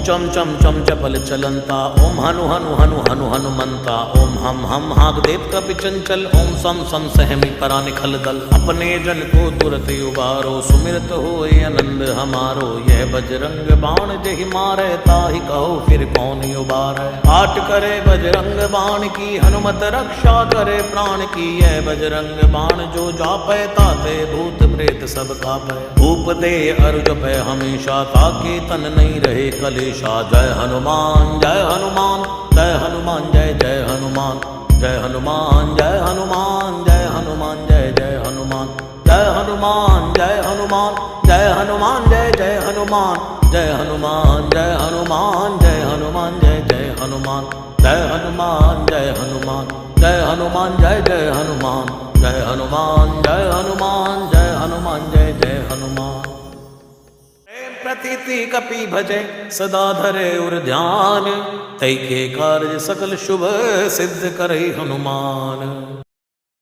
चम चम चम चपल चलंता, ओम हनु हनु हनु हनु हनुमंता, ओम हम हाग देव कपि चंचल, ओम सम सम सहमी करा निखल दल। अपने जन को तुरत उबारो, सुमिरत होए आनंद हमारो। यह बजरंग बाण जहि मारे, ताहि कहो फिर कौन उबारे। आट करे बजरंग बाण की, हनुमत रक्षा करे प्राण की। यह बजरंग बाण जो जापै, ताते भूत प्रेत सब कापै। भूप दे अरु जपै हमेशा, ताके तन नहीं रहे कलेशा। जय हनुमान जय हनुमान जय हनुमान जय जय हनुमान। जय हनुमान जय हनुमान जय हनुमान जय जय हनुमान। जय हनुमान जय हनुमान जय हनुमान जय जय हनुमान। जय हनुमान जय हनुमान जय हनुमान जय जय हनुमान। जय हनुमान जय हनुमान जय हनुमान जय जय हनुमान। जय हनुमान जय हनुमान जय हनुमान जय जय हनुमान। प्रतीति कपि भजे सदा धरे उर ध्यान, तै के कार्य सकल शुभ सिद्ध करे हनुमान।